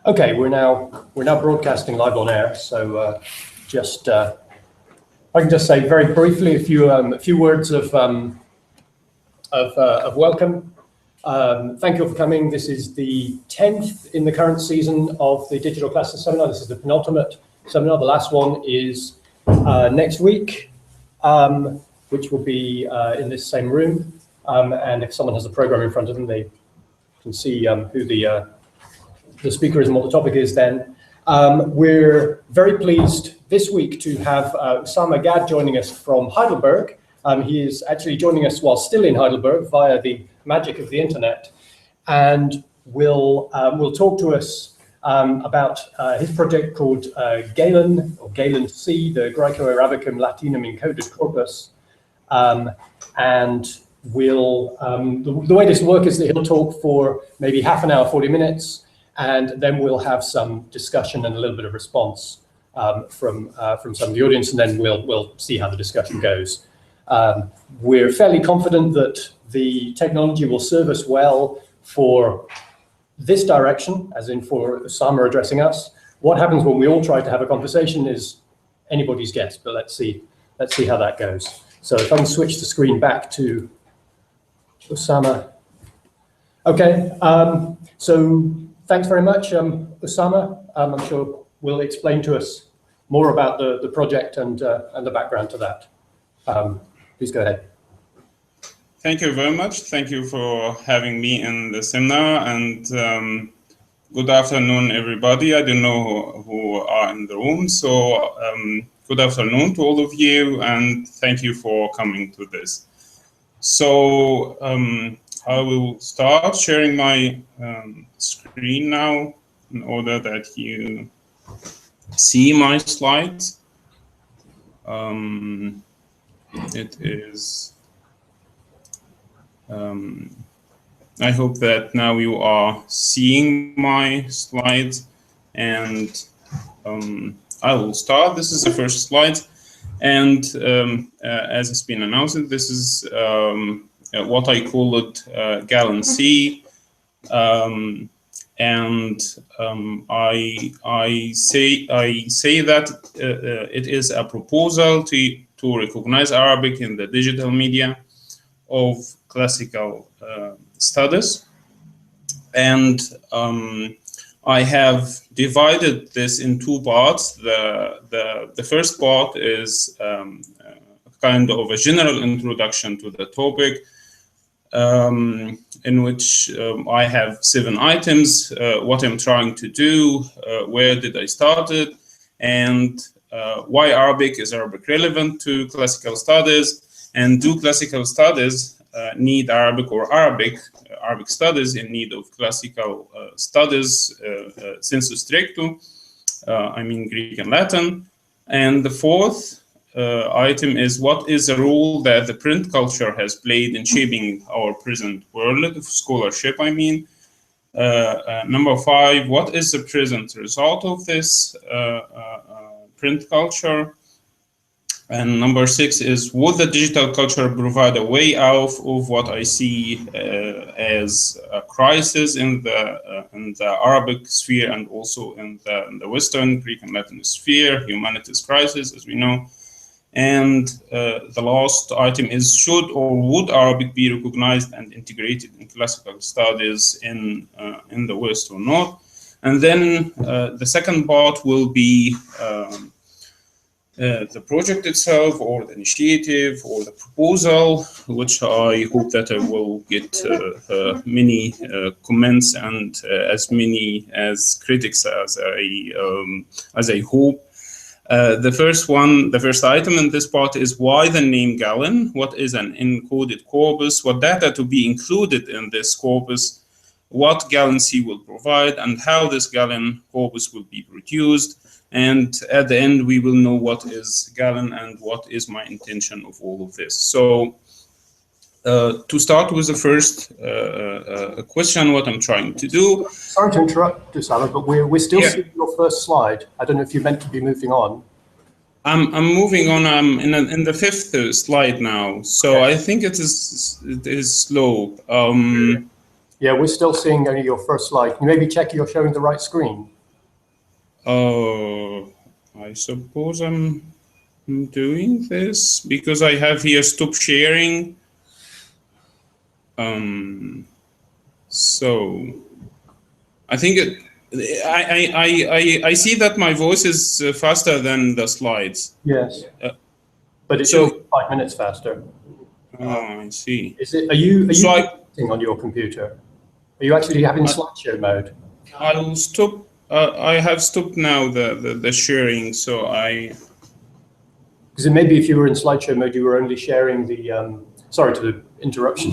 Okay, we're now broadcasting live on air. So I can just say very briefly a few words of welcome. Thank you all for coming. This is the 10th in the current season of the Digital Classicist Seminar. This is the penultimate seminar. The last one is next week, which will be in this same room. And if someone has the program in front of them, they can see who the speaker is and what the topic is then. We're very pleased this week to have Usama Gad joining us from Heidelberg. He is actually joining us while still in Heidelberg via the magic of the internet, and will talk to us about his project called Galen, or GALENC, the Graecum-Arabicum-Latinum Encoded Corpus. And the way this will work is that he'll talk for maybe half an hour, 40 minutes, and then we'll have some discussion and a little bit of response from some of the audience, and then we'll see how the discussion goes. We're fairly confident that the technology will serve us well for this direction, as in for Usama addressing us. What happens when we all try to have a conversation is anybody's guess, but let's see how that goes. So if I can switch the screen back to Usama. Okay, so thanks very much, Usama. I'm sure will explain to us more about the project and the background to that. Please go ahead. Thank you very much. Thank you for having me in the seminar, and good afternoon, everybody. I don't know who are in the room, so good afternoon to all of you, and thank you for coming to this. So I will start sharing my screen now in order that you see my slides. It is, I hope that now you are seeing my slides, and I will start. This is the first slide, and as has been announced, this is what I call it GALENC, and I say that it is a proposal to recognize Arabic in the digital media of classical studies, and I have divided this in two parts. The first part is kind of a general introduction to the topic, in which I have 7 items, what I'm trying to do, where did I start it, and why Arabic is Arabic relevant to classical studies, and do classical studies need Arabic, or Arabic studies in need of classical studies sensu stricto, I mean Greek and Latin. And the fourth item is what is the role that the print culture has played in shaping our present world of scholarship, I mean. Number 5, what is the present result of this print culture? And number 6 is, would the digital culture provide a way out of what I see as a crisis in the Arabic sphere, and also in the Western Greek and Latin sphere, humanities crisis, as we know. And the last item is, should or would Arabic be recognized and integrated in classical studies in the West or not? And then the second part will be the project itself, or the initiative, or the proposal, which I hope that I will get many comments and as many as critics as I hope. The first item in this part is why the name Galen, what is an encoded corpus, what data to be included in this corpus, what GALENC will provide, and how this Galen corpus will be produced. And at the end, we will know what is Galen and what is my intention of all of this. So to start with the first question, what I'm trying to do. Sorry to interrupt, Usama, but we're still seeing your first slide. I don't know if you're meant to be moving on. I'm moving on. I'm in the 5th slide now, so okay. I think it is slow. Yeah, we're still seeing only your first slide. Can you maybe check you're showing the right screen? Oh, I suppose I'm doing this because I have here stop sharing. So I think I see that my voice is faster than the slides. Yes. But it So- should be 5 minutes faster. Oh, I see. Is it? Are you So on your computer? Are you actually having slideshow mode? I will stop. I have stopped now the sharing. So Because maybe if you were in slideshow mode, you were only sharing the. Sorry to the interruption.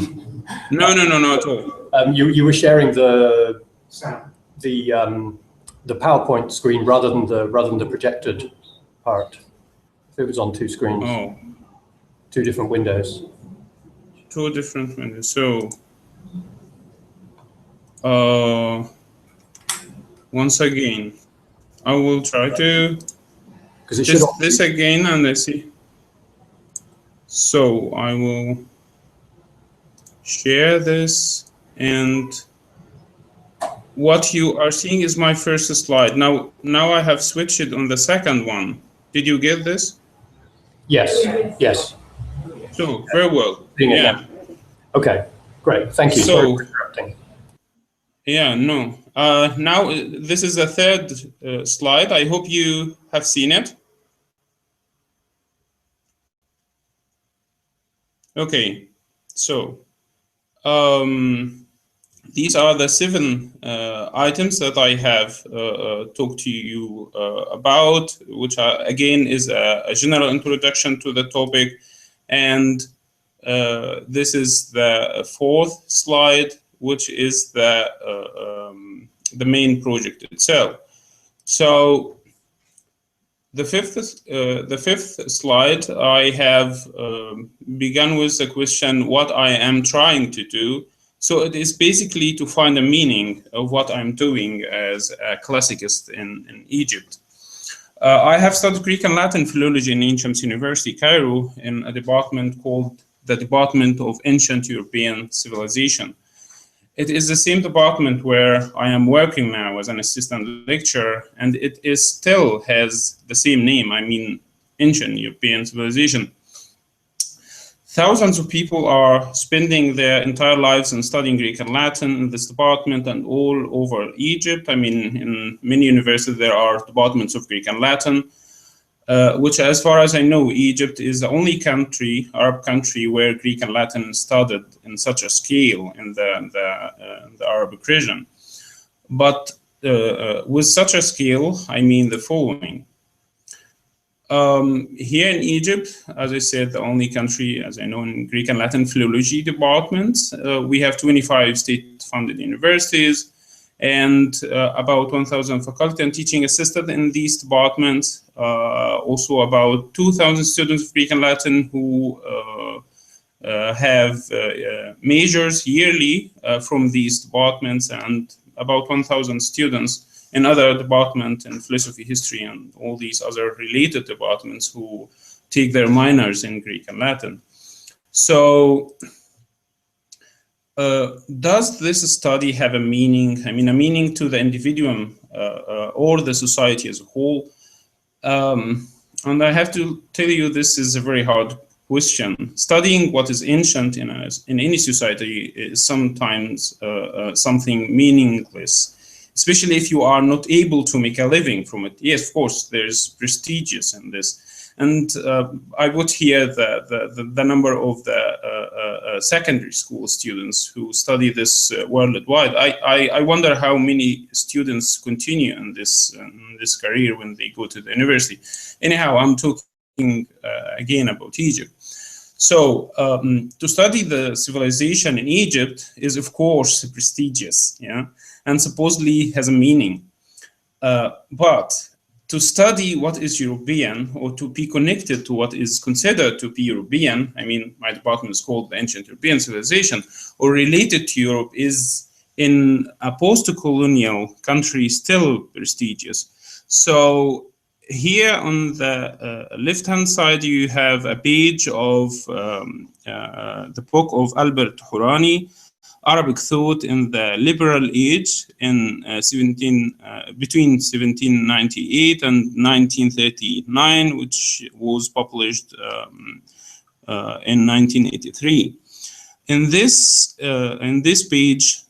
No, not at all. You were sharing the PowerPoint screen rather than the projected part. If it was on two screens. Oh. Two different windows. Two different windows. So once again, I will try to test this again and I see. So I will share this, and what you are seeing is my first slide. Now I have switched it on the second one. Did you get this? Yes. Yes. So very well. Yeah. Okay. Great. Thank you. Sorry for interrupting. Yeah. No. Now this is the third slide. I hope you have seen it. Okay. So these are the 7 items that I have talked to you about, which are, again, is a general introduction to the topic. And this is the 4th slide, which is the main project itself. So the fifth slide, I have begun with the question, what I am trying to do. So it is basically to find a meaning of what I'm doing as a classicist in Egypt. I have studied Greek and Latin philology in Ain Shams University, Cairo, in a department called the Department of Ancient European Civilization. It is the same department where I am working now as an assistant lecturer, and it is still has the same name, I mean, Ancient European Civilization. Thousands of people are spending their entire lives in studying Greek and Latin in this department and all over Egypt. I mean, in many universities, there are departments of Greek and Latin, which, as far as I know, Egypt is the only country, Arab country, where Greek and Latin studied in such a scale in the Arabic region. But with such a scale, I mean the following. Here in Egypt, as I said, the only country, as I know, in Greek and Latin philology departments, we have 25 state-funded universities and about 1,000 faculty and teaching assistant in these departments. Also about 2,000 students of Greek and Latin who have majors yearly from these departments, and about 1,000 students in other departments in philosophy, history, and all these other related departments who take their minors in Greek and Latin. So does this study have a meaning? I mean, a meaning to the individuum or the society as a whole? And I have to tell you, this is a very hard question. Studying what is ancient in any society is sometimes something meaningless, especially if you are not able to make a living from it. Yes, of course, there's prestigious in this. And I put here the number of the secondary school students who study this worldwide. I wonder how many students continue in this career when they go to the university. Anyhow, I'm talking again about Egypt. So to study the civilization in Egypt is, of course, prestigious, yeah, and supposedly has a meaning. But to study what is European, or to be connected to what is considered to be European, I mean, my department is called the Ancient European Civilization, or related to Europe, is in a post-colonial country still prestigious. So here on the left-hand side, you have a page of the book of Albert Hourani. Arabic thought in the liberal age in between 1798 and 1939, which was published in 1983. In this page,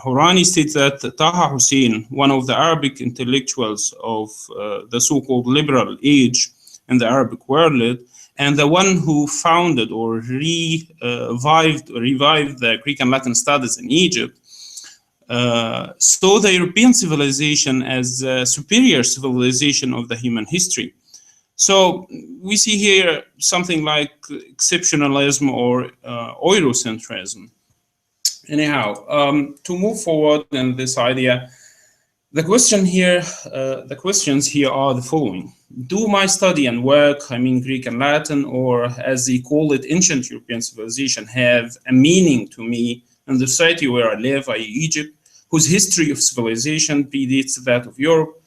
Hourani states that Taha Hussein, one of the Arabic intellectuals of the so-called liberal age in the Arabic world, and the one who founded or revived the Greek and Latin studies in Egypt, saw the European civilization as a superior civilization of the human history. So we see here something like exceptionalism or Eurocentrism. Anyhow, to move forward in this idea, the questions here are the following. Do my study and work, I mean Greek and Latin, or as they call it, ancient European civilization, have a meaning to me in the society where I live, i.e. Egypt, whose history of civilization predates that of Europe?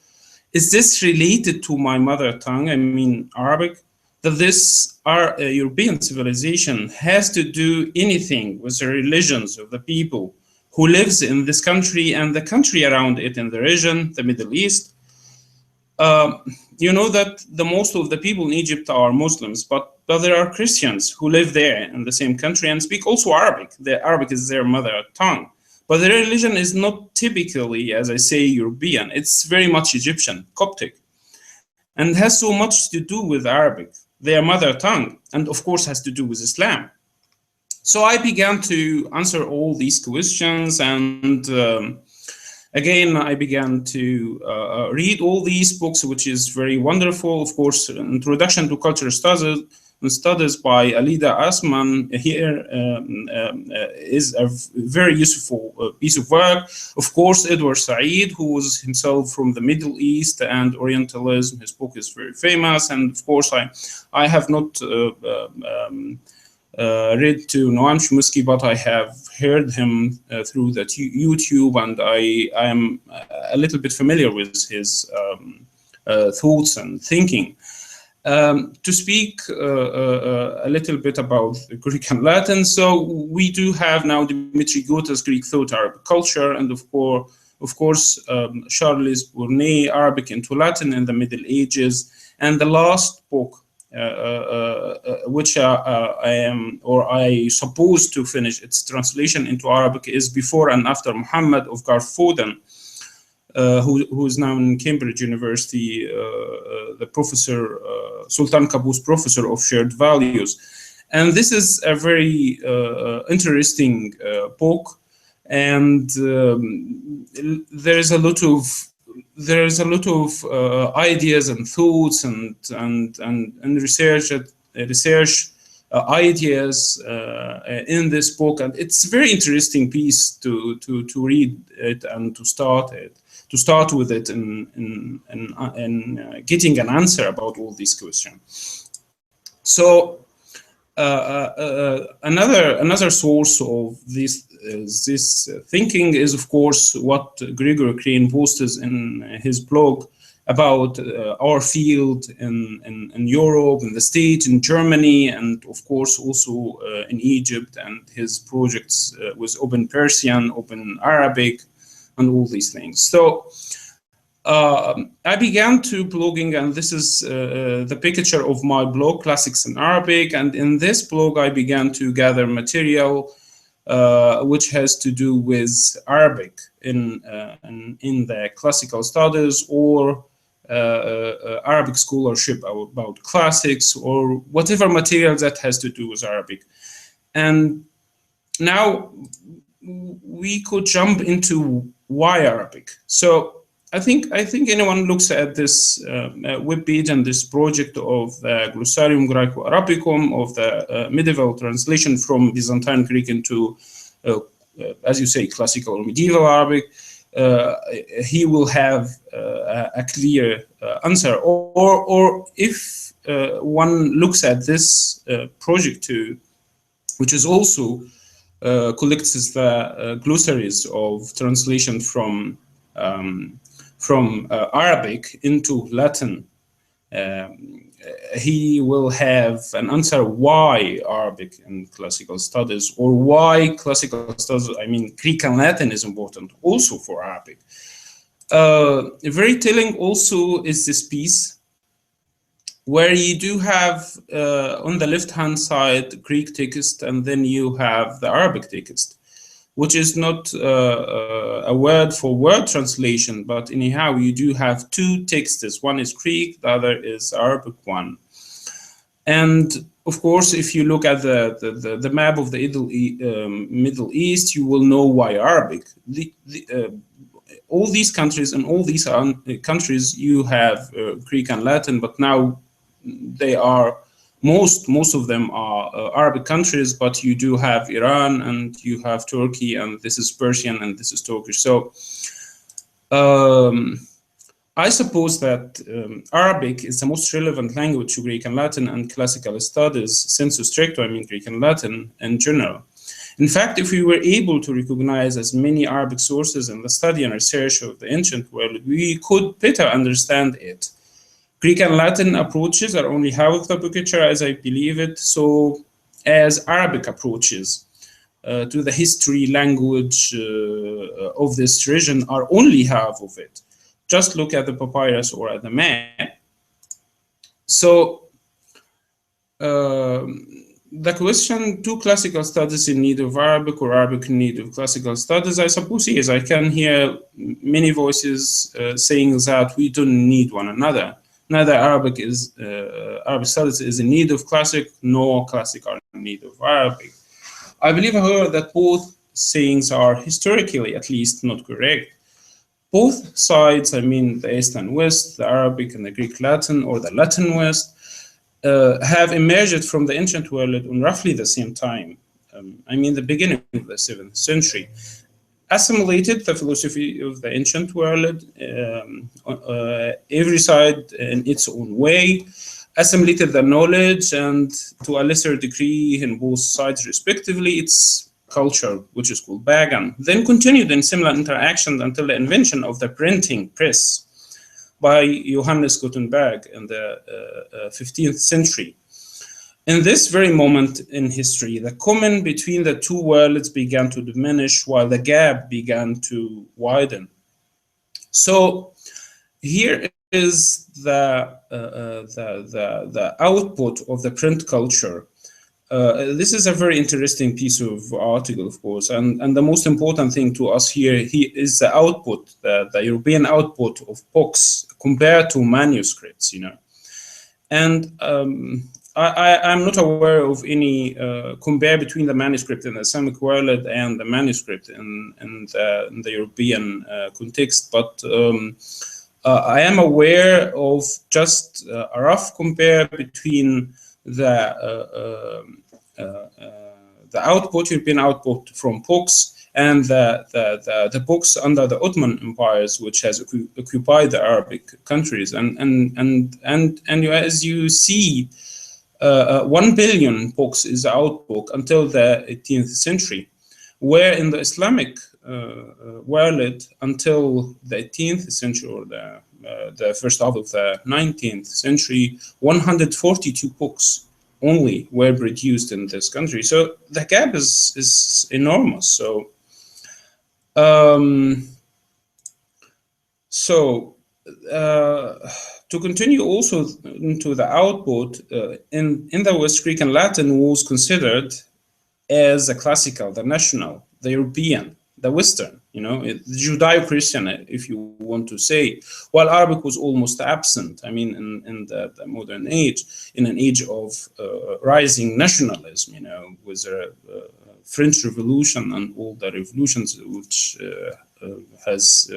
Is this related to my mother tongue, I mean Arabic? That this European civilization has to do anything with the religions of the people who lives in this country and the country around it in the region, the Middle East? You know that most of the people in Egypt are Muslims, but there are Christians who live there in the same country and speak also Arabic. The Arabic is their mother tongue. But their religion is not typically, as I say, European. It's very much Egyptian, Coptic, and has so much to do with Arabic, their mother tongue, and of course has to do with Islam. So I began to answer all these questions, and again, I began to read all these books, which is very wonderful. Of course, Introduction to Cultural Studies by Alida Asman here is a very useful piece of work. Of course, Edward Said, who was himself from the Middle East and Orientalism, his book is very famous. And of course, I have not read to Noam Chomsky, but I have heard him through that YouTube, and I am a little bit familiar with his thoughts and thinking. To speak a little bit about Greek and Latin, so we do have now Dimitri Gota's Greek Thought, Arabic Culture, and of course Charles Bournet, Arabic into Latin in the Middle Ages, and the last book, which I suppose to finish its translation into Arabic, is Before and After Muhammad of Garth Foden, who is now in Cambridge University, the professor, Sultan Qaboos Professor of Shared Values. And this is a very interesting book, and there is a lot of ideas and thoughts and research ideas in this book, and it's a very interesting piece to read it and to start with it in getting an answer about all these questions. So another source of this thinking is, of course, what Gregor Crane posts in his blog about our field in Europe, in the States, in Germany, and of course also in Egypt, and his projects with Open Persian, Open Arabic, and all these things. So I began to blogging, and this is the picture of my blog, Classics in Arabic. And in this blog, I began to gather material which has to do with Arabic in the classical studies, or Arabic scholarship about classics, or whatever material that has to do with Arabic. And now we could jump into why Arabic. So I think anyone looks at this webpage and this project of the Glossarium Graeco-Arabicum, of the medieval translation from Byzantine Greek into, as you say, classical or medieval Arabic, he will have a clear answer. Or if one looks at this project too, which is also collects the glossaries of translation from Arabic into Latin, he will have an answer why Arabic in classical studies, or why classical studies, I mean Greek and Latin, is important also for Arabic. Very telling also is this piece where you do have on the left-hand side Greek text, and then you have the Arabic text, which is not a word-for-word translation, but anyhow, you do have two texts. One is Greek, the other is Arabic one. And of course, if you look at the map of the Middle East, you will know why Arabic. All these countries, and all these countries, you have Greek and Latin, but now they are, most of them are Arabic countries, but you do have Iran, and you have Turkey, and this is Persian, and this is Turkish. So I suppose that Arabic is the most relevant language to Greek and Latin and classical studies, sensu stricto, I mean Greek and Latin in general. In fact, if we were able to recognize as many Arabic sources in the study and research of the ancient world, we could better understand it. Greek and Latin approaches are only half of the picture, as I believe it, so as Arabic approaches to the history, language of this region are only half of it. Just look at the papyrus or at the map. So the question, do classical studies in need of Arabic or Arabic in need of classical studies? I suppose yes. I can hear many voices saying that we don't need one another. Neither Arabic studies is in need of classic, nor classic are in need of Arabic. I believe, however, that both sayings are historically, at least, not correct. Both sides, I mean the East and West, the Arabic and the Greek Latin, or the Latin West, have emerged from the ancient world in roughly the same time. I mean the beginning of the 7th century. Assimilated the philosophy of the ancient world, every side in its own way, assimilated the knowledge, and to a lesser degree in both sides respectively, its culture, which is called Pagan, then continued in similar interactions until the invention of the printing press by Johannes Gutenberg in the 15th century. In this very moment in history, the common between the two worlds began to diminish while the gap began to widen. So here is the output of the print culture. This is a very interesting piece of article, of course, and the most important thing to us here is the output, the European output of books compared to manuscripts, you know. And I'm not aware of any compare between the manuscript in the Islamic world and the manuscript in the European context, but I am aware of just a rough compare between the output, European output from books, and the books under the Ottoman empires, which has occupied the Arabic countries, and as you see, 1 billion books is the output until the 18th century, where in the Islamic world until the 18th century or the first half of the 19th century, 142 books only were produced in this country. So the gap is enormous. So to continue also into the output, in the West, Greek and Latin was considered as the classical, the national, the European, the Western, you know, the Judeo-Christian, if you want to say, while Arabic was almost absent. I mean, in the modern age, in an age of rising nationalism, you know, with the French Revolution and all the revolutions which has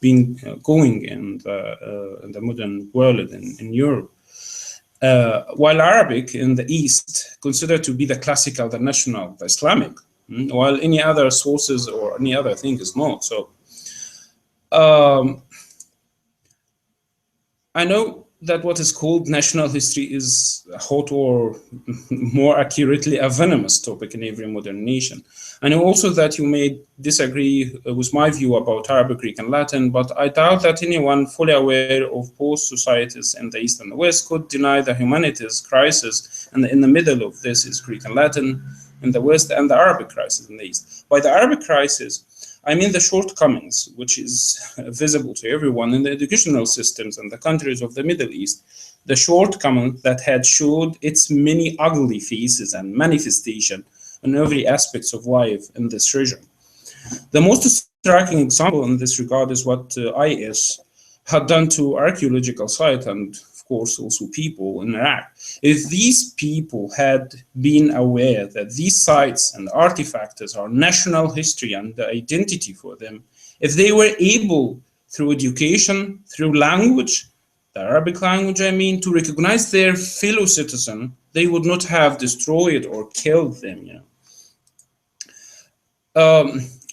been going in the modern world in Europe. While Arabic in the East considered to be the classical, the national, the Islamic, while any other sources or any other thing is not. So I know that what is called national history is a hot, or more accurately, a venomous topic in every modern nation. I know also that you may disagree with my view about Arabic, Greek, and Latin, but I doubt that anyone fully aware of both societies in the East and the West could deny the humanities crisis, and in the middle of this is Greek and Latin in the West, and the Arabic crisis in the East. By the Arabic crisis, I mean the shortcomings, which is visible to everyone in the educational systems in the countries of the Middle East, the shortcoming that had showed its many ugly faces and manifestation in every aspects of life in this region. The most striking example in this regard is what IS had done to archaeological sites and, of course, also people in Iraq. If these people had been aware that these sites and artifacts are national history and the identity for them, if they were able, through education, through language, the Arabic language, I mean, to recognize their fellow citizen, they would not have destroyed or killed them, you know.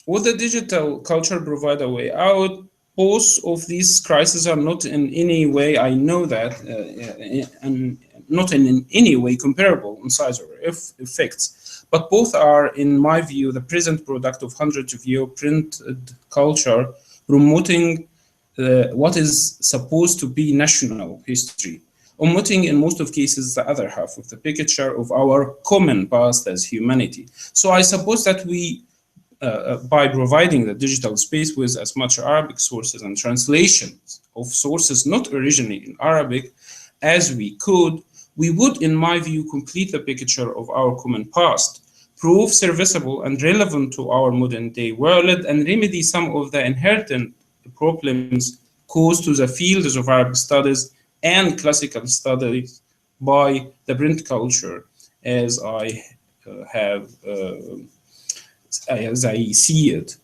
Would the digital culture provide a way out? Both of these crises are not in any way, I know that, and not in any way comparable in size or effects, but both are, in my view, the present product of hundreds of years printed culture promoting what is supposed to be national history, omitting in most of cases the other half of the picture of our common past as humanity. So I suppose that we, by providing the digital space with as much Arabic sources and translations of sources not originally in Arabic as we could, we would, in my view, complete the picture of our common past, prove serviceable and relevant to our modern day world, and remedy some of the inherent problems caused to the fields of Arabic studies and classical studies by the print culture, as I as I see it.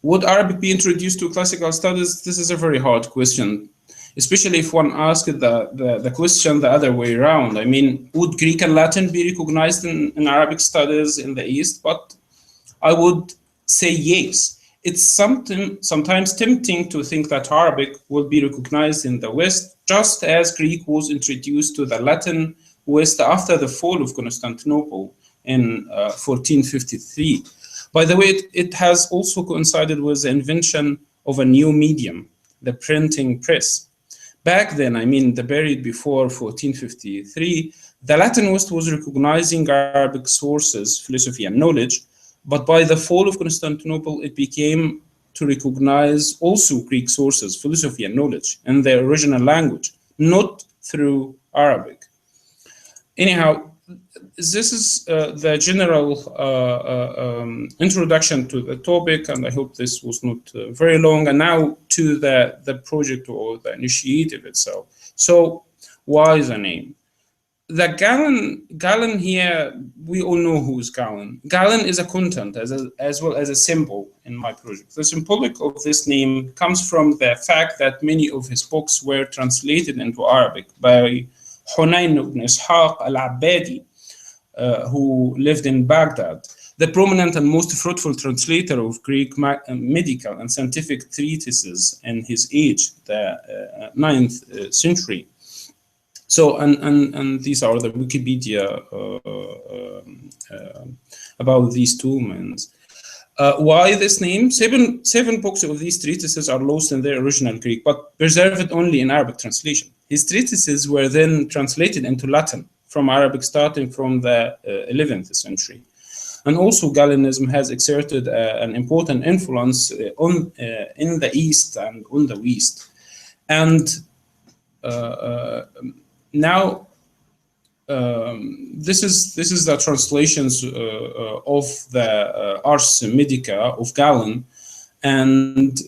Would Arabic be introduced to classical studies? This is a very hard question, especially if one asks the question the other way around. I mean, would Greek and Latin be recognized in Arabic studies in the East? But I would say yes. It's sometimes tempting to think that Arabic will be recognized in the West, just as Greek was introduced to the Latin West after the fall of Constantinople in 1453. By the way, it has also coincided with the invention of a new medium, the printing press. Back then, I mean the period before 1453, the Latin West was recognizing Arabic sources, philosophy, and knowledge, but by the fall of Constantinople, it became to recognize also Greek sources, philosophy, and knowledge in their original language, not through Arabic. Anyhow, this is the general introduction to the topic, and I hope this was not very long. And now to the project or the initiative itself. So why the name? The Galen here, we all know who is Galen. Galen is a content as well as a symbol in my project. The symbolic of this name comes from the fact that many of his books were translated into Arabic by Hunayn ibn Ishaq al-Abbadi, who lived in Baghdad, the prominent and most fruitful translator of Greek medical and scientific treatises in his age, the 9th century. So, and these are the Wikipedia about these two men. Why this name? Seven books of these treatises are lost in their original Greek, but preserved only in Arabic translation. His treatises were then translated into Latin from Arabic starting from the 11th century. And also Galenism has exerted an important influence in the East and on the West. And now this is the translations of the Ars Medica of Galen, and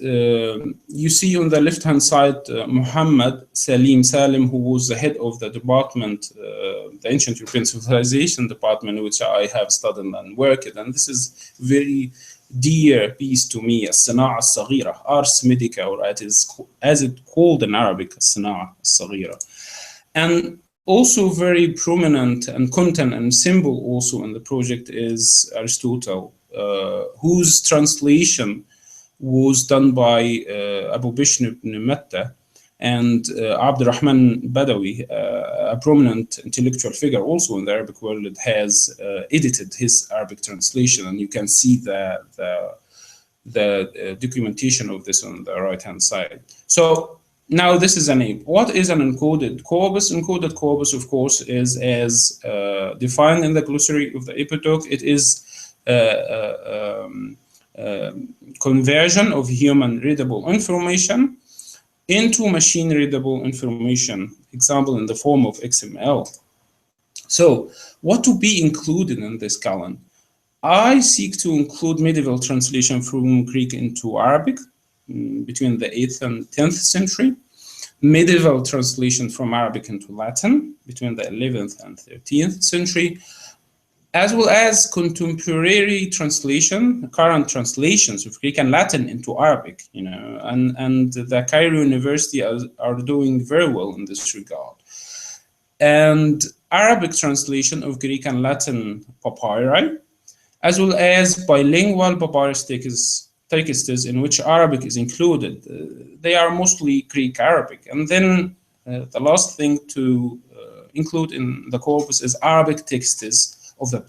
you see on the left-hand side Muhammad Salim, who was the head of the department, the Ancient European Civilization department, which I have studied and worked, and this is very dear piece to me, الصناعة الصغيرة, Ars Medica, or as it called in Arabic, الصناعة الصغيرة. And also very prominent and content and symbol also in the project is Aristotle, whose translation was done by Abu Bishr ibn Matta, and Abdurrahman Badawi, a prominent intellectual figure also in the Arabic world, has edited his Arabic translation, and you can see the documentation of this on the right-hand side. So now this is what is an encoded corpus? Encoded corpus, of course, is as defined in the glossary of the Epitaph. It is conversion of human readable information into machine readable information, example in the form of XML. So what to be included in this Galen? I seek to include medieval translation from Greek into Arabic between the 8th and 10th century, medieval translation from Arabic into Latin between the 11th and 13th century, as well as contemporary translation, current translations of Greek and Latin into Arabic, and the Cairo University are doing very well in this regard. And Arabic translation of Greek and Latin papyri, as well as bilingual papyrus texts in which Arabic is included. They are mostly Greek Arabic. And then the last thing to include in the corpus is Arabic texts of the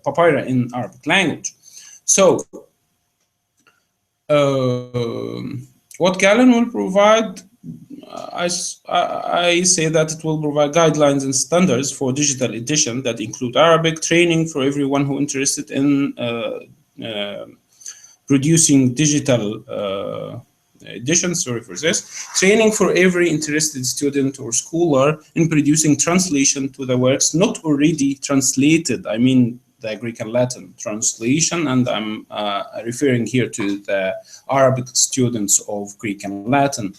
papyri in Arabic language. So what Galen will provide, I say that it will provide guidelines and standards for digital edition that include Arabic, training for everyone who is interested in producing digital editions, training for every interested student or scholar in producing translation to the works not already translated. I mean the Greek and Latin translation, and I'm referring here to the Arabic students of Greek and Latin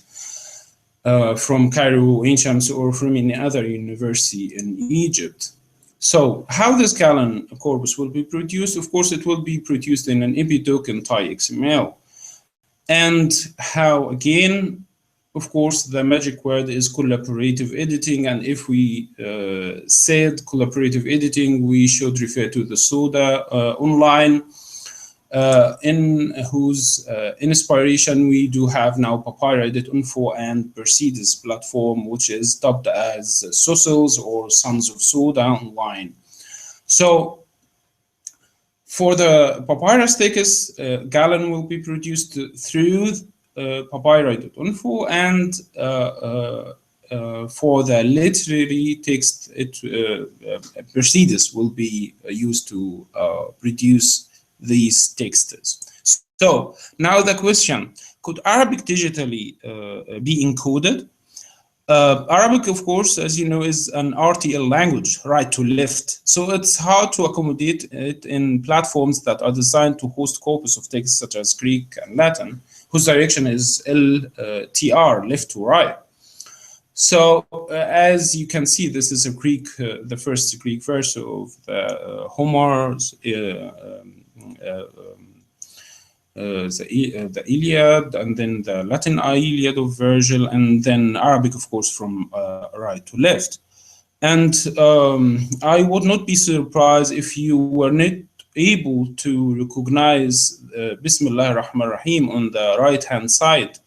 from Cairo, Ancient, or from any other university in Egypt. So how this Galen corpus will be produced? Of course, it will be produced in an EPTOKEN Thai XML. And how, again, of course, the magic word is collaborative editing. And if we said collaborative editing, we should refer to the SODA online, in whose inspiration we do have now papyri.info and Mercedes platform, which is dubbed as SOSOS or Sons of Soda online. So for the papyrus text, Galen will be produced through papyri.info, and for the literary text, Mercedes will be used to produce these texts. So now the question, could Arabic digitally be encoded? Arabic, of course, as you know, is an RTL language, right to left. So it's hard to accommodate it in platforms that are designed to host corpus of texts such as Greek and Latin, whose direction is LTR, left to right. So as you can see, this is a Greek, the first Greek verse of the Homer's the Iliad, and then the Latin Iliad of Virgil, and then Arabic, of course, from right to left. And I would not be surprised if you were not able to recognize Bismillah ar-Rahman ar-Rahim on the right-hand side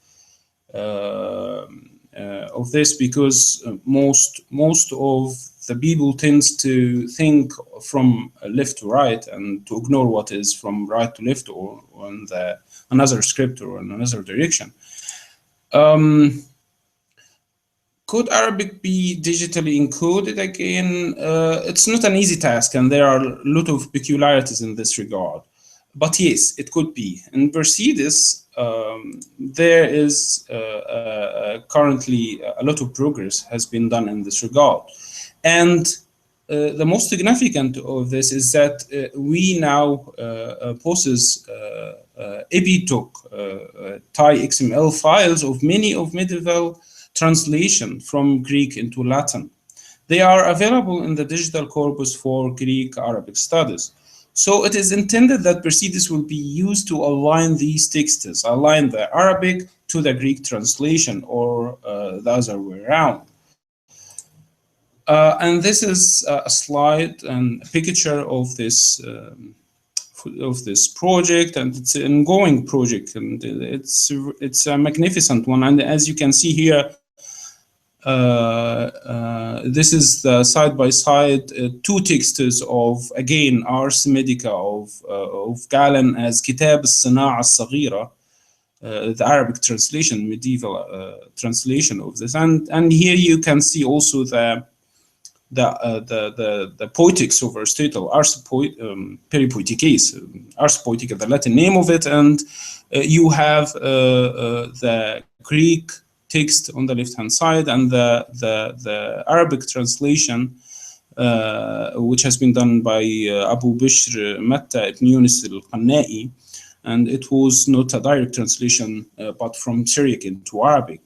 of this, because most of the people tends to think from left to right and to ignore what is from right to left or on the another script or in another direction. Could Arabic be digitally encoded again? It's not an easy task, and there are a lot of peculiarities in this regard. But yes, it could be. In Mercedes, there is currently a lot of progress has been done in this regard. And the most significant of this is that we now possess EPTOK Thai XML files of many of medieval translation from Greek into Latin. They are available in the digital corpus for Greek Arabic studies. So it is intended that Mercedes will be used to align these texts, align the Arabic to the Greek translation, or the other way around. And this is a slide and a picture of this of this project, and it's an ongoing project, and it's a magnificent one. And as you can see here, this is the side-by-side two texts of, again, Ars Medica of Galen as Kitab al-Sana'a al-Saghira, the Arabic translation, medieval translation of this. And here you can see also the poetics of Aristotle, Ars Peripoetices, Ars Poetica, the Latin name of it, and you have the Greek text on the left-hand side, and the Arabic translation, which has been done by Abu Bishr Matta ibn Yunus al-Qannai, and it was not a direct translation, but from Syriac into Arabic.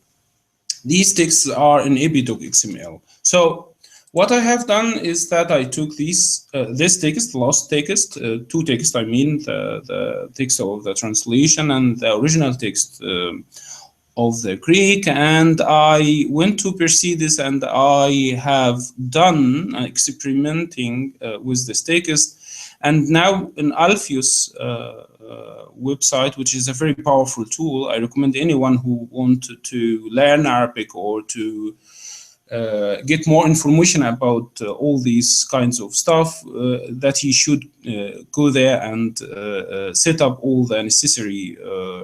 These texts are in Epidoc XML. So what I have done is that I took this text, the last text, two texts, I mean, the text of the translation and the original text of the Greek, and I went to Persides, and I have done experimenting with this text. And now in Alpheus website, which is a very powerful tool, I recommend anyone who wants to learn Arabic or to get more information about all these kinds of stuff, that he should go there and set up all the necessary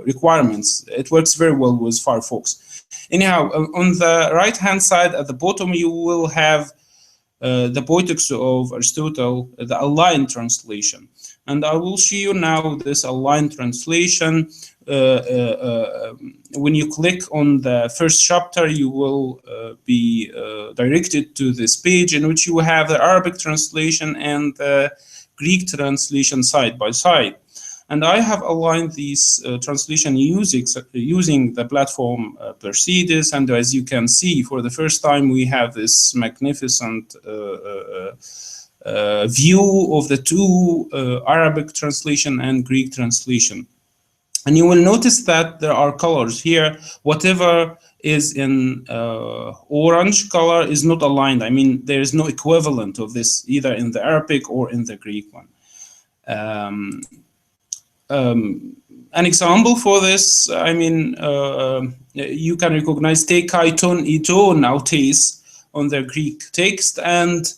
requirements. It works very well with Firefox. Anyhow, on the right-hand side at the bottom, you will have the poetics of Aristotle, the aligned translation. And I will show you now this aligned translation. When you click on the first chapter, you will be directed to this page in which you have the Arabic translation and the Greek translation side by side. And I have aligned these translation using the platform Persides. And as you can see, for the first time, we have this magnificent view of the two Arabic translation and Greek translation. And you will notice that there are colors here. Whatever is in orange color is not aligned. I mean, there is no equivalent of this either in the Arabic or in the Greek one. An example for this, I mean, you can recognize te kai ton ito nautes on the Greek text, and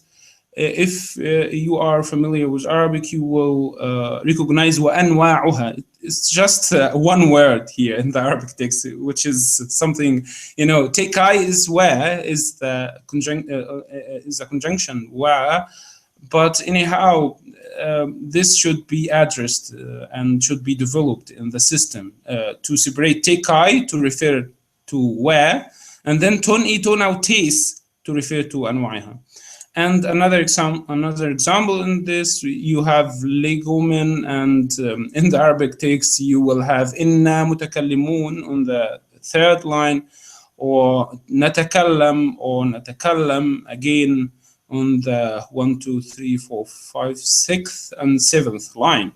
if you are familiar with Arabic, you will recognize wa anwa'uha. It's just one word here in the Arabic text, which is something, you know, te kai is where is the conjunction wa, but anyhow, this should be addressed and should be developed in the system to separate te kai to refer to where, and then ton ito nautes to refer to anwa'iha. And another example in this, you have legumen, and in the Arabic text, you will have inna mutakallimun on the third line, or natakallam or natakallam again on the 1, 2, 3, 4, 5, 6th and 7th line.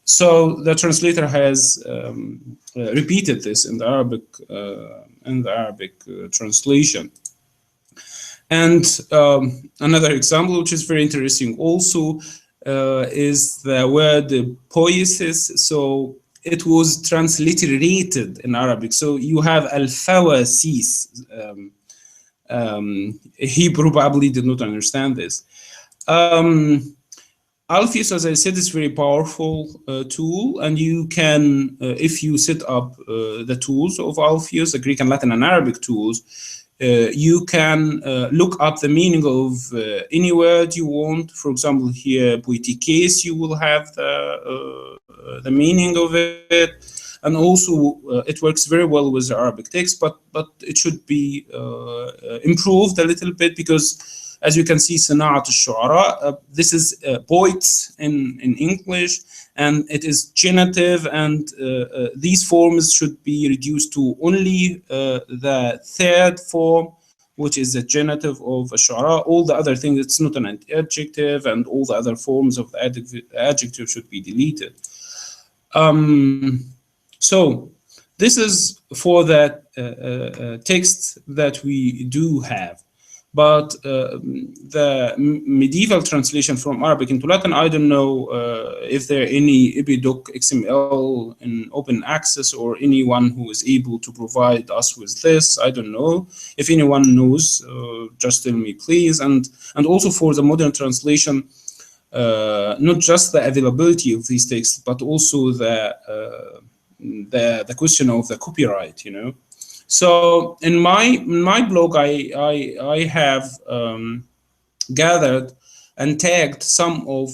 So the translator has repeated this in the Arabic translation. And another example, which is very interesting also, is the word poiesis. So it was transliterated in Arabic. So you have al-fawasis. He probably did not understand this. Alpheus, as I said, is a very powerful tool, and you can, if you set up the tools of Alpheus, the Greek and Latin and Arabic tools, you can look up the meaning of any word you want. For example, here, poetikes, you will have the meaning of it. And also, it works very well with the Arabic text, but it should be improved a little bit, because as you can see, Sana'at al-Shu'ara, this is poets in English, and it is genitive, and these forms should be reduced to only the third form, which is the genitive of Shu'ara. All the other things, it's not an adjective, and all the other forms of the adjective should be deleted. So this is for that text that we do have. But the medieval translation from Arabic into Latin, I don't know if there are any Epidoc XML in open access or anyone who is able to provide us with this. I don't know. If anyone knows, just tell me, please. And also for the modern translation, not just the availability of these texts, but also the question of the copyright, you know. So in my blog, I have gathered and tagged some of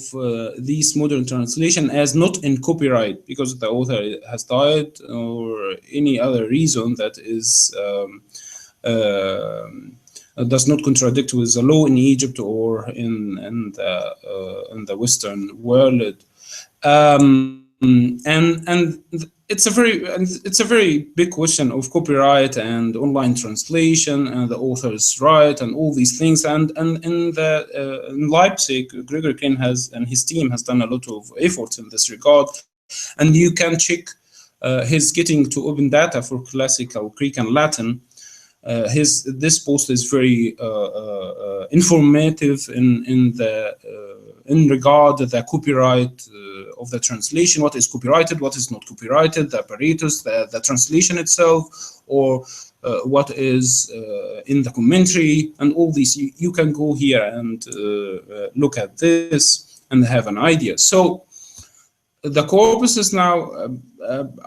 these modern translation as not in copyright because the author has died or any other reason that is does not contradict with the law in Egypt or in the Western world. And it's a very big question of copyright and online translation and the author's right and all these things. And in Leipzig, Gregor Kane and his team has done a lot of effort in this regard. And you can check his getting to open data for classical Greek and Latin. This post is very informative in regard to the copyright of the translation, what is copyrighted, what is not copyrighted, the apparatus, the translation itself, or what is in the commentary, and all these. You can go here and look at this and have an idea. So the corpus is now,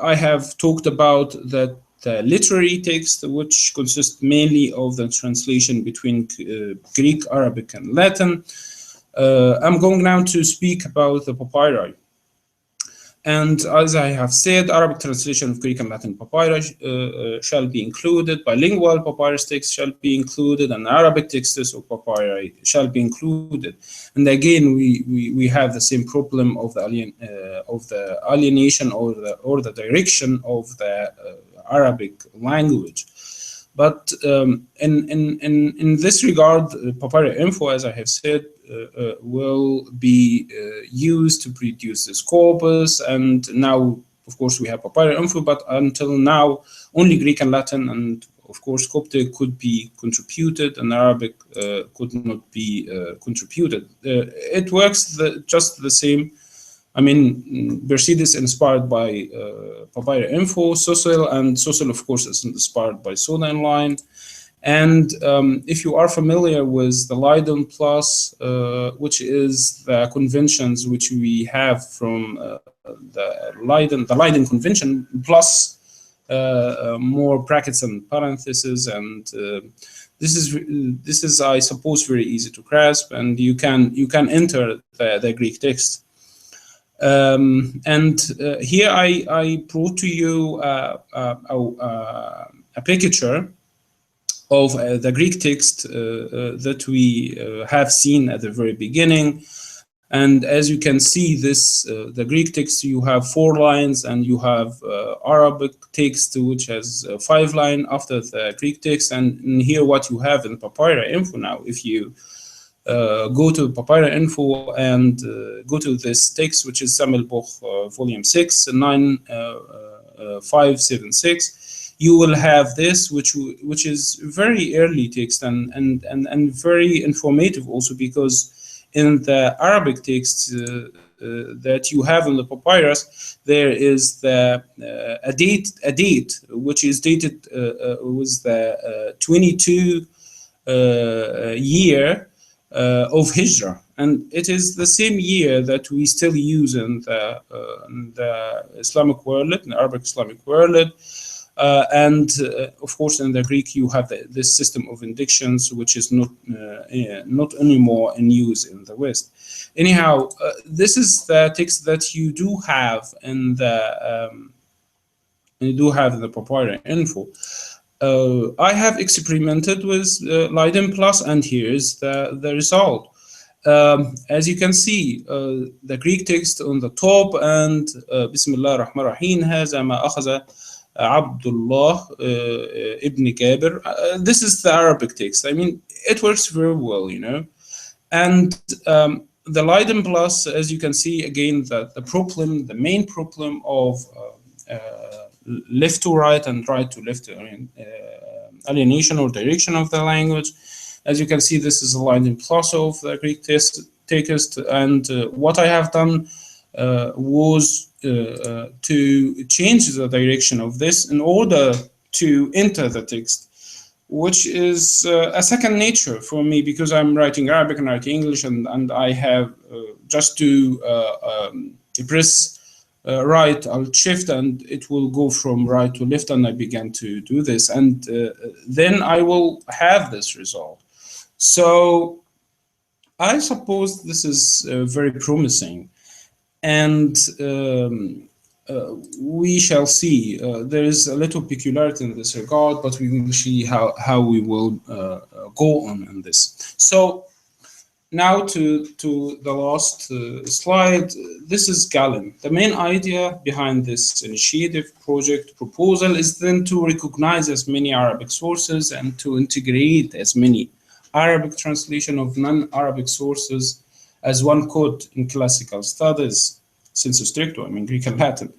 I have talked about that the literary text, which consists mainly of the translation between Greek, Arabic, and Latin. I'm going now to speak about the papyri. And as I have said, Arabic translation of Greek and Latin papyri shall be included, bilingual papyrus text shall be included, and Arabic texts of papyri shall be included. And again, we have the same problem of the alienation or the direction of the Arabic language. But in this regard, papyri info, as I have said, will be used to produce this corpus. And now, of course, we have papyri info, but until now, only Greek and Latin, and of course, Coptic could be contributed, and Arabic could not be contributed. It works just the same. I mean, Mercedes inspired by papyri info, Social, and Social, of course, is inspired by Soda Inline. And if you are familiar with the Leiden Plus, which is the conventions which we have from the Leiden Convention, plus more brackets and parentheses, and this is, I suppose, very easy to grasp, and you can enter the Greek text. Here I brought to you a picture of the Greek text that we have seen at the very beginning. And as you can see, the Greek text, you have 4 lines, and you have Arabic text, which has 5 lines after the Greek text. And here what you have in papyri info now, if you go to papyri info and go to this text, which is Sammelbuch volume 6, 9576, you will have this, which is very early text and very informative also, because in the Arabic text that you have in the papyrus, there is a date which is dated with the 22 year of Hijrah, and it is the same year that we still use in the Islamic world, in the Arabic Islamic world. Of course, in the Greek, you have this system of indictions, which is not anymore in use in the West. Anyhow, this is the text that you do have in the papyri info. I have experimented with Leiden Plus, and here's the result. As you can see, the Greek text on the top, and Bismillah ar-Rahman ar-Rahim has ma akhadha Abdullah ibn Jabir. This is the Arabic text. I mean, it works very well, you know. And the Leiden Plus, as you can see, again, the main problem of left to right and right to left alienation or direction of the language. As you can see, this is aligned in plus of the Greek text, and what I have done was to change the direction of this in order to enter the text, which is a second nature for me, because I'm writing Arabic and writing English, and I have just to press right, I'll shift, and it will go from right to left, and I began to do this, and then I will have this result. So I suppose this is very promising, and we shall see. There is a little peculiarity in this regard, but we will see how we will go on in this. So now to the last slide. This is Galen. The main idea behind this initiative project proposal is then to recognize as many Arabic sources and to integrate as many Arabic translation of non-Arabic sources as one could in classical studies, sensu stricto, I mean Greek and Latin.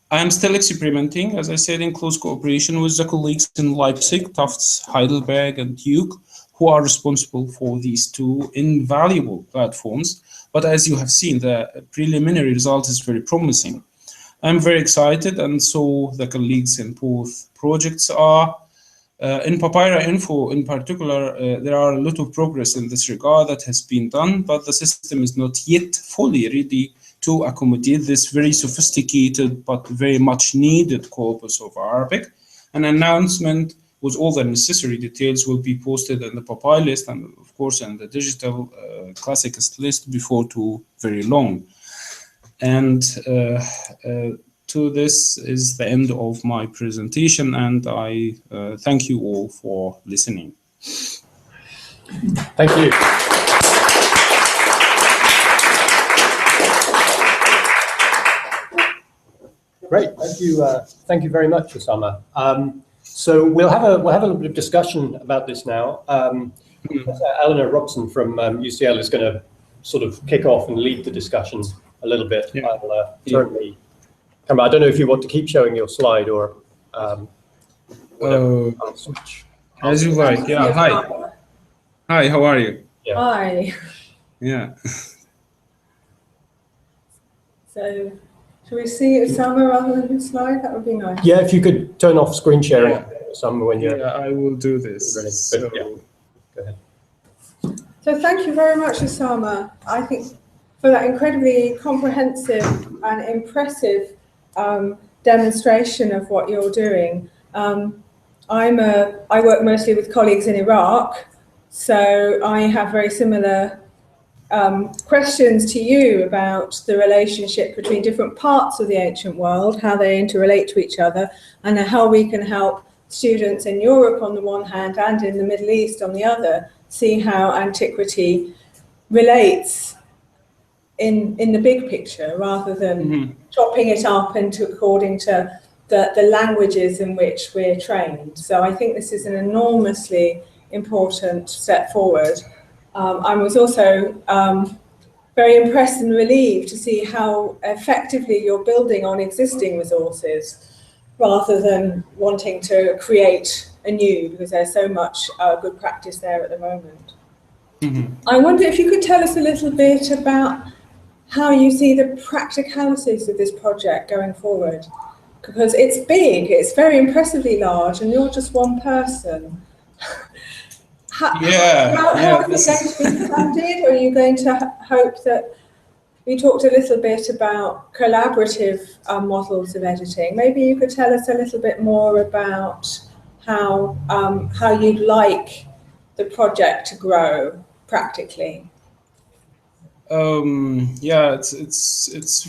I'm still experimenting, as I said, in close cooperation with the colleagues in Leipzig, Tufts, Heidelberg, and Duke, who are responsible for these two invaluable platforms. But as you have seen, the preliminary result is very promising. I'm very excited, and so the colleagues in both projects are. In Papyra Info in particular, there are a lot of progress in this regard that has been done, but the system is not yet fully ready to accommodate this very sophisticated but very much needed corpus of Arabic. An announcement with all the necessary details will be posted in the Papyra list and of course in the digital Classicist list before too very long. And to this is the end of my presentation, and I thank you all for listening. Thank you. Great, thank you very much, Usama. So we'll have a little bit of discussion about this now. Eleanor Robson from UCL is going to sort of kick off and lead the discussion a little bit. Yeah. I'll certainly come. I don't know if you want to keep showing your slide or whatever. I'll switch. As you like. Yeah. Hi. Hi. How are you? Yeah. Hi. Yeah. So, shall we see Usama rather than his slide? That would be nice. Yeah, if you could turn off screen sharing, Usama, when you're. Yeah, I will do this. Ready. So, yeah. Go ahead. So thank you very much, Usama. I think for that incredibly comprehensive and impressive demonstration of what you're doing. I work mostly with colleagues in Iraq, so I have very similar questions to you about the relationship between different parts of the ancient world, how they interrelate to each other, and how we can help students in Europe on the one hand and in the Middle East on the other see how antiquity relates in the big picture rather than chopping it up into according to the languages in which we're trained. So I think this is an enormously important step forward. I was also very impressed and relieved to see how effectively you're building on existing resources rather than wanting to create anew, because there's so much good practice there at the moment. I wonder if you could tell us a little bit about how you see the practicalities of this project going forward, because it's big, it's very impressively large, and you're just one person. How is it going to be funded? Or are you going to hope that we talked a little bit about collaborative models of editing? Maybe you could tell us a little bit more about how you'd like the project to grow practically. Yeah, it's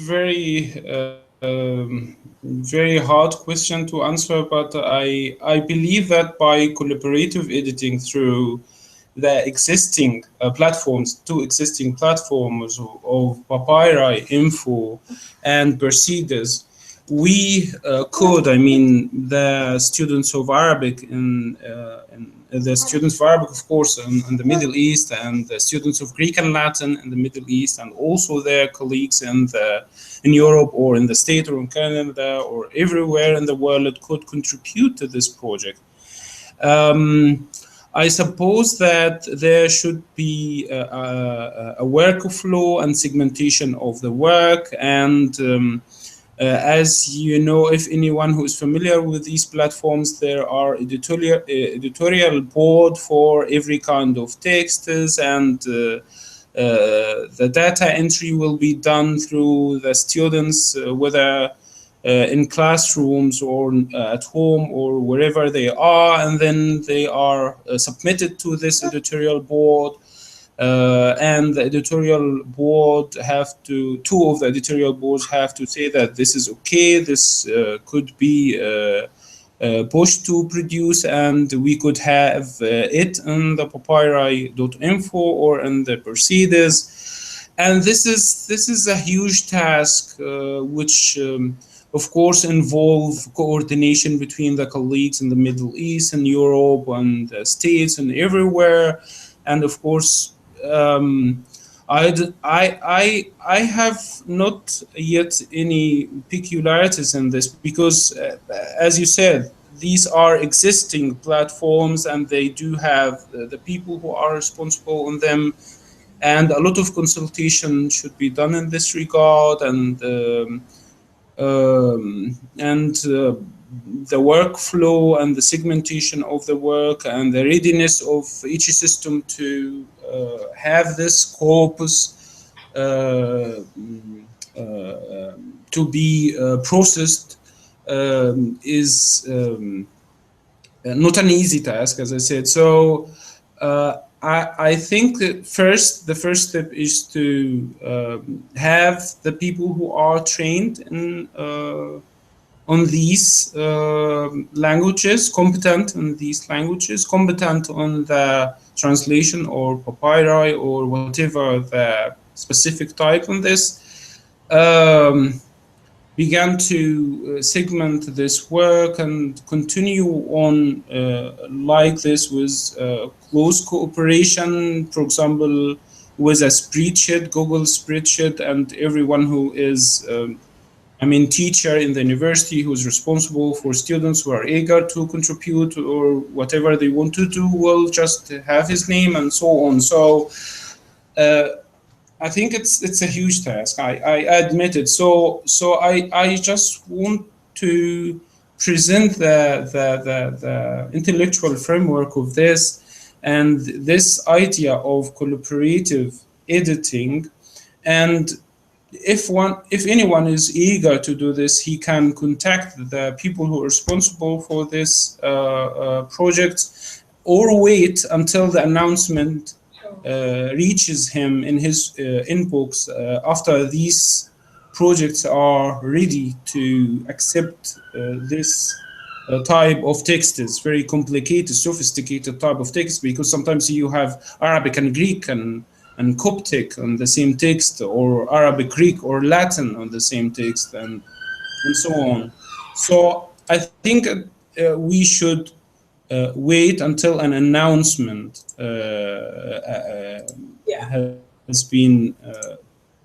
very hard question to answer, but I believe that by collaborative editing through the existing platforms, two existing platforms of Papyra, Info, and Mercedes, we could, I mean, the students of Arabic the students of Arabic, of course, in the Middle East, and the students of Greek and Latin in the Middle East, and also their colleagues in Europe or in the States or in Canada or everywhere in the world could contribute to this project. I suppose that there should be a workflow and segmentation of the work. And as you know, if anyone who is familiar with these platforms, there are editorial board for every kind of texts, and the data entry will be done through the students, whether in classrooms or at home or wherever they are, and then they are submitted to this editorial board. And the editorial board two of the editorial boards have to say that this is okay, this could be pushed to produce, and we could have it in the papyri.info or in the proceedings. And this is a huge task, which of course involve coordination between the colleagues in the Middle East and Europe and the States and everywhere. And of course, I have not yet any peculiarities in this, because as you said, these are existing platforms and they do have the people who are responsible on them, and a lot of consultation should be done in this regard, and the workflow and the segmentation of the work and the readiness of each system to have this corpus to be processed is not an easy task, as I said. So I think that the first step is to have the people who are trained in on these languages, competent in these languages, competent on the translation or papyri or whatever the specific type on this, began to segment this work and continue on like this with close cooperation, for example, with a spreadsheet, Google spreadsheet, and everyone who is teacher in the university who is responsible for students who are eager to contribute or whatever they want to do will just have his name and so on. So I think it's a huge task. I admit it. So I just want to present the intellectual framework of this and this idea of collaborative editing. And if anyone is eager to do this, he can contact the people who are responsible for this project, or wait until the announcement reaches him in his inbox after these projects are ready to accept this type of text. Is very complicated, sophisticated type of text, because sometimes you have Arabic and Greek and Coptic on the same text, or Arabic, Greek, or Latin on the same text, and so on. So I think we should wait until an announcement has been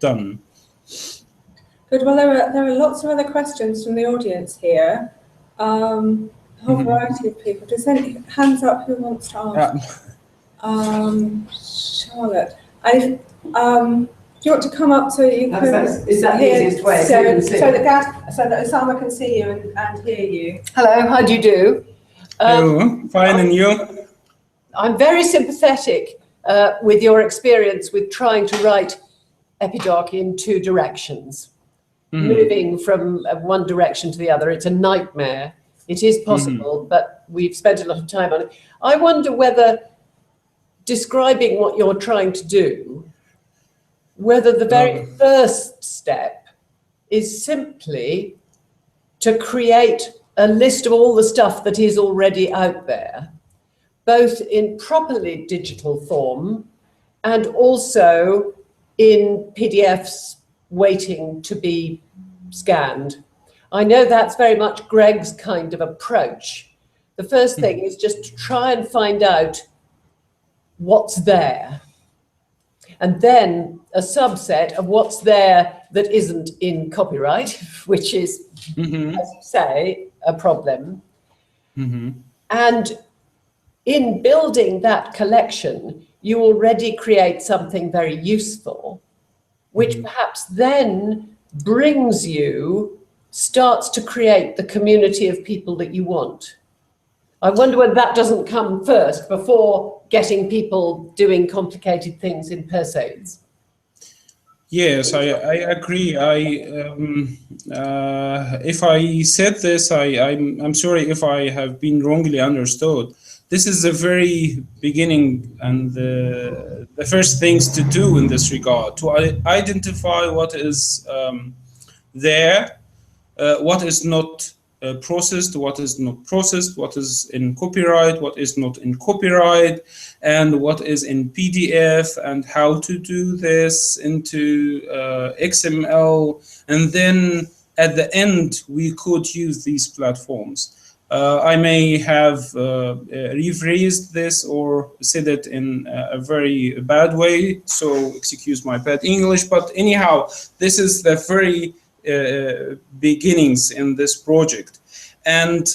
done. Good. Well, there are lots of other questions from the audience here. A whole variety of people. Does any hands up who wants to ask? Charlotte. Do you want to come up so you can is that the easiest way? so that Usama can see you and hear you? Hello, how do you do? Hello, fine, and you? I'm very sympathetic with your experience with trying to write Epidoc in two directions, moving from one direction to the other. It's a nightmare. It is possible, but we've spent a lot of time on it. I wonder whether describing what you're trying to do, whether the very first step is simply to create a list of all the stuff that is already out there, both in properly digital form and also in PDFs waiting to be scanned. I know that's very much Greg's kind of approach. The first thing is just to try and find out what's there, and then a subset of what's there that isn't in copyright, which is, as you say, a problem. And in building that collection, you already create something very useful, which perhaps then brings you, starts to create the community of people that you want. I wonder whether that doesn't come first before getting people doing complicated things in persons. Yes, I agree. If I said this, I'm sorry if I have been wrongly understood. This is the very beginning and the first things to do in this regard, to identify what is there, what is not processed, what is not processed, what is in copyright, what is not in copyright, and what is in PDF, and how to do this into XML. And then at the end, we could use these platforms. I may have rephrased this or said it in a very bad way, so excuse my bad English, but anyhow, this is the very beginnings in this project. And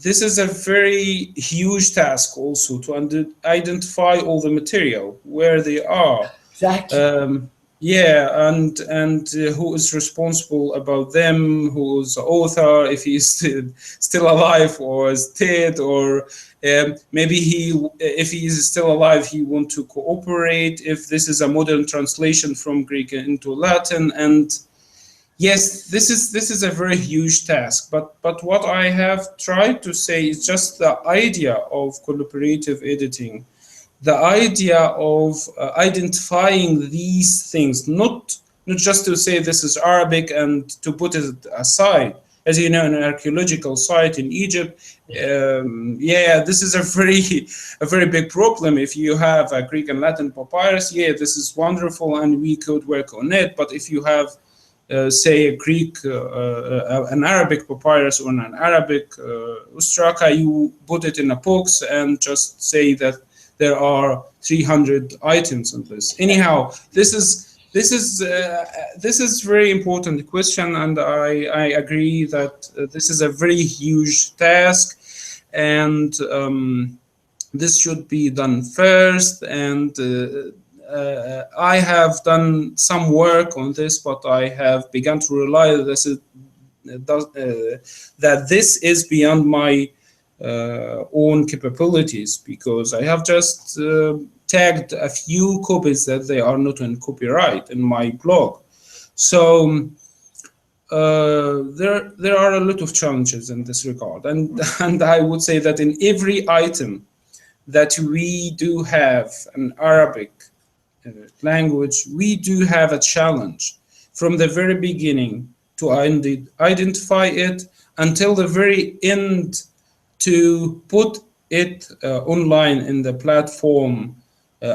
this is a very huge task also to identify all the material, where they are. Exactly. Yeah, and who is responsible about them, who is the author, if he is still alive or is dead, or maybe if he is still alive, he want to cooperate, if this is a modern translation from Greek into Latin. And yes, this is a very huge task, but what I have tried to say is just the idea of collaborative editing, the idea of identifying these things, not just to say this is Arabic and to put it aside. As you know, an archaeological site in Egypt, yeah, this is a very big problem. If you have a Greek and Latin papyrus, yeah, this is wonderful and we could work on it. But if you have say a Greek, an Arabic papyrus or an Arabic ostraka, you put it in a box and just say that there are 300 items in this. Anyhow, this is very important question, and I agree that this is a very huge task, and this should be done first. And I have done some work on this, but I have begun to realize that this is beyond my own capabilities, because I have just tagged a few copies that they are not in copyright in my blog. So there are a lot of challenges in this regard, and I would say that in every item that we do have an Arabic language, we do have a challenge from the very beginning to identify it until the very end, to put it online in the platform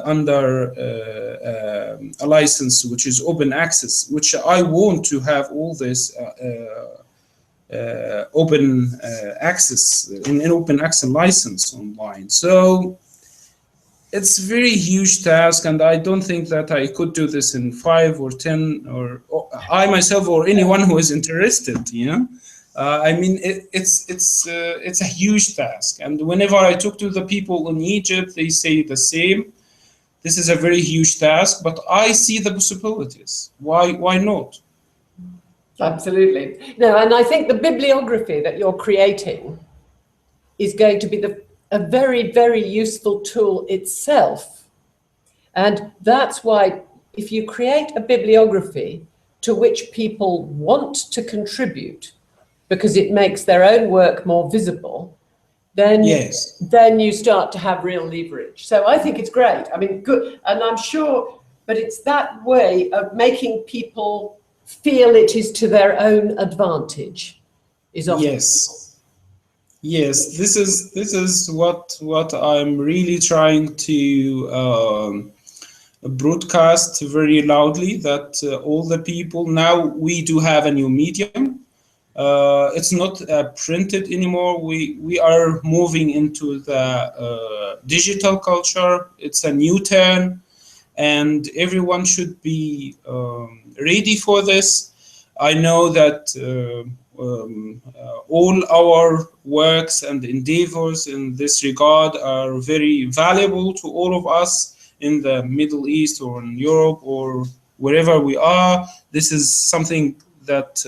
under a license which is open access, which I want to have all this open access, in open access license online. So it's a very huge task, and I don't think that I could do this in 5 or 10, or I myself or anyone who is interested, you know. I mean, it's a huge task, and whenever I talk to the people in Egypt, they say the same. This is a very huge task, but I see the possibilities. Why not? Absolutely. No, and I think the bibliography that you're creating is going to be a very, very useful tool itself. And that's why if you create a bibliography to which people want to contribute, because it makes their own work more visible, then, yes, then you start to have real leverage. So I think it's great. I mean, good. And I'm sure, but it's that way of making people feel it is to their own advantage is often. Yes. Yes, this is what I'm really trying to broadcast very loudly, that all the people, now we do have a new medium. It's not printed anymore. We are moving into the digital culture. It's a new turn, and everyone should be ready for this. I know that all our works and endeavors in this regard are very valuable to all of us in the Middle East or in Europe or wherever we are. This is something that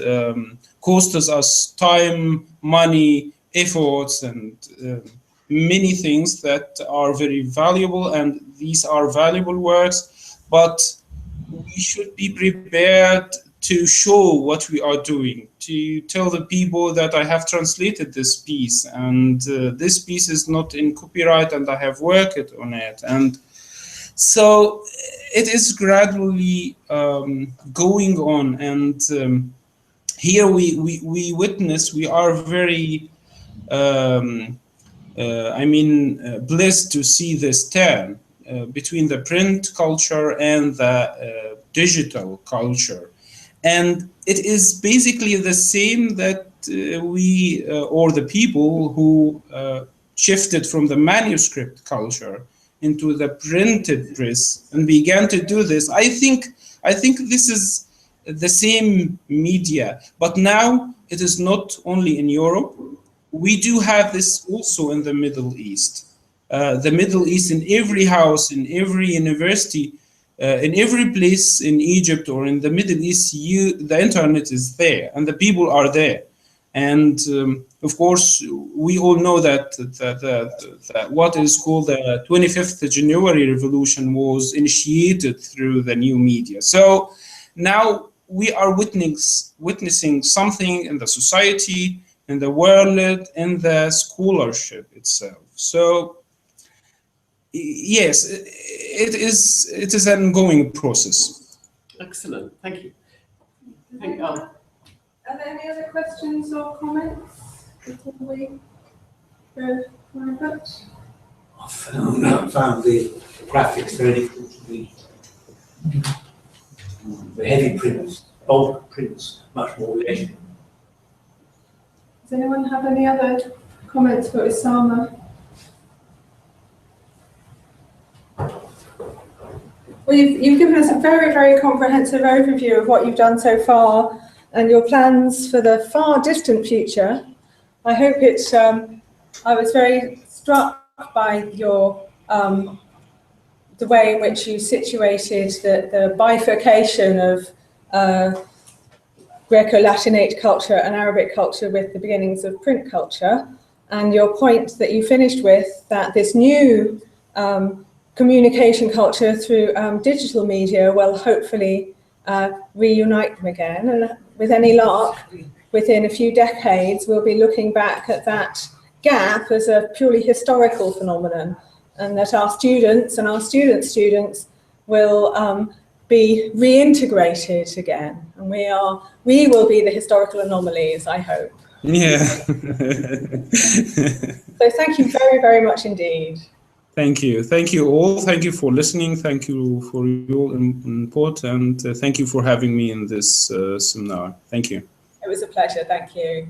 costs us time, money, efforts, and many things that are very valuable, and these are valuable works, but we should be prepared to show what we are doing, to tell the people that I have translated this piece, and this piece is not in copyright, and I have worked on it. And so it is gradually going on, and here we witness, we are very, blessed to see this turn between the print culture and the digital culture. And it is basically the same that we, or the people who shifted from the manuscript culture into the printed press and began to do this. I think this is the same media, but now it is not only in Europe. We do have this also in the Middle East. The Middle East, in every house, in every university, in every place in Egypt or in the Middle East, the internet is there and the people are there. And of course, we all know that what is called the 25th January Revolution was initiated through the new media. So now we are witnessing something in the society, in the world, in the scholarship itself. So yes, it is an ongoing process. Excellent, thank you. Are there any other questions or comments before we go private? I found the graphics very difficult to read. The heavy prints, bold prints, much more legible. Does anyone have any other comments for Usama? Well, you've given us a very, very comprehensive overview of what you've done so far and your plans for the far distant future. I hope it's, I was very struck by your, the way in which you situated the bifurcation of Greco-Latinate culture and Arabic culture with the beginnings of print culture, and your point that you finished with, that this new communication culture through digital media will hopefully reunite them again. And with any luck, within a few decades, we'll be looking back at that gap as a purely historical phenomenon, and that our students and our students' students will be reintegrated again. And we will be the historical anomalies, I hope. Yeah. So thank you very, very much indeed. Thank you. Thank you all. Thank you for listening. Thank you for your input, and thank you for having me in this seminar. Thank you. It was a pleasure. Thank you.